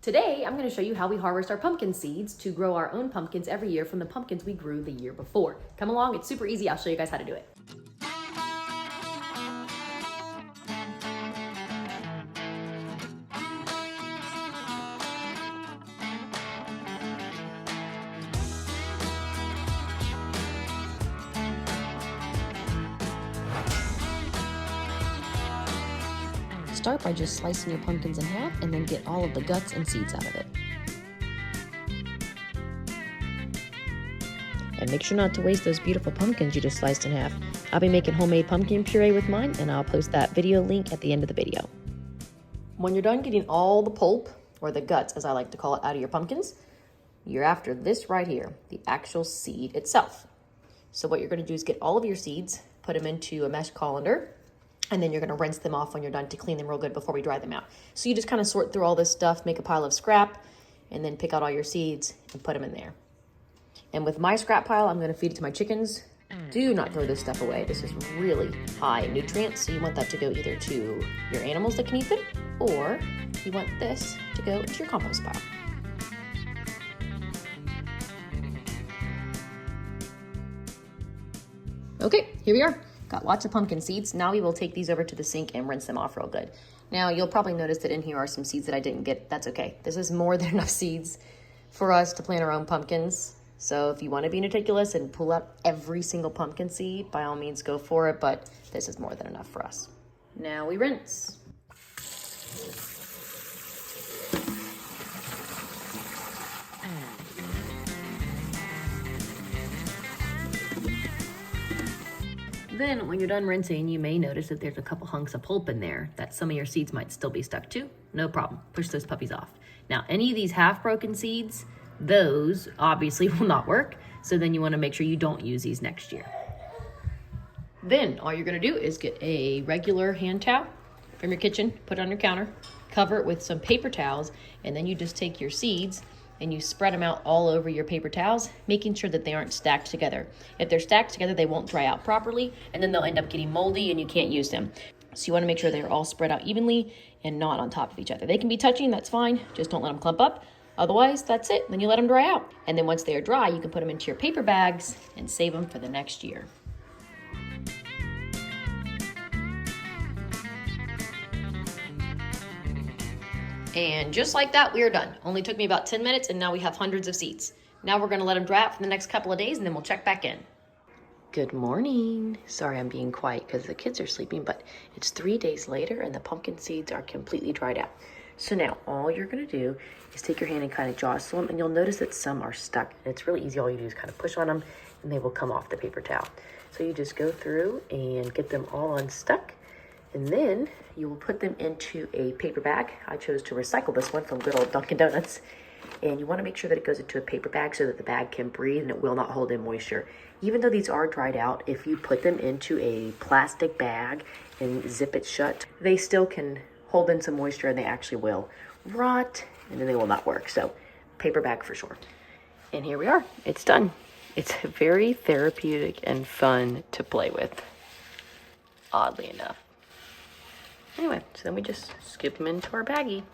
Today, I'm going to show you how we harvest our pumpkin seeds to grow our own pumpkins every year from the pumpkins we grew the year before. Come along, it's super easy. I'll show you guys how to do it. Start by just slicing your pumpkins in half and then get all of the guts and seeds out of it. And make sure not to waste those beautiful pumpkins you just sliced in half. I'll be making homemade pumpkin puree with mine, and I'll post that video link at the end of the video. When you're done getting all the pulp, or the guts as I like to call it, out of your pumpkins, you're after this right here, the actual seed itself. So what you're going to do is get all of your seeds, put them into a mesh colander, and then you're going to rinse them off when you're done to clean them real good before we dry them out. So you just kind of sort through all this stuff, make a pile of scrap, and then pick out all your seeds and put them in there. And with my scrap pile, I'm going to feed it to my chickens. Do not throw this stuff away. This is really high in nutrients, so you want that to go either to your animals that can eat them, or you want this to go into your compost pile. Okay, here we are. Got lots of pumpkin seeds. Now we will take these over to the sink and rinse them off real good. Now you'll probably notice that in here are some seeds that I didn't get. That's okay. This is more than enough seeds for us to plant our own pumpkins. So if you want to be meticulous and pull out every single pumpkin seed, by all means go for it, but this is more than enough for us. Now we rinse. Then when you're done rinsing, you may notice that there's a couple hunks of pulp in there that some of your seeds might still be stuck to. No problem, push those puppies off. Now, any of these half-broken seeds, those obviously will not work. So then you wanna make sure you don't use these next year. Then all you're gonna do is get a regular hand towel from your kitchen, put it on your counter, cover it with some paper towels, and then you just take your seeds and you spread them out all over your paper towels, making sure that they aren't stacked together. If they're stacked together, they won't dry out properly, and then they'll end up getting moldy and you can't use them. So you wanna make sure they're all spread out evenly and not on top of each other. They can be touching, that's fine, just don't let them clump up. Otherwise, that's it, then you let them dry out. And then once they are dry, you can put them into your paper bags and save them for the next year. And just like that, we are done. Only took me about 10 minutes, and now we have hundreds of seeds. Now we're gonna let them dry out for the next couple of days, and then we'll check back in. Good morning. Sorry I'm being quiet because the kids are sleeping, but it's 3 days later and the pumpkin seeds are completely dried out. So now all you're gonna do is take your hand and kind of jostle them, and you'll notice that some are stuck. And it's really easy. All you do is kind of push on them and they will come off the paper towel. So you just go through and get them all unstuck, and then you will put them into a paper bag. I chose to recycle this one from good old Dunkin' Donuts. And you want to make sure that it goes into a paper bag so that the bag can breathe and it will not hold in moisture. Even though these are dried out, if you put them into a plastic bag and zip it shut, they still can hold in some moisture, and they actually will rot, and then they will not work. So paper bag for sure. And here we are, it's done. It's very therapeutic and fun to play with, oddly enough. Anyway, so then we just scoop them into our baggie.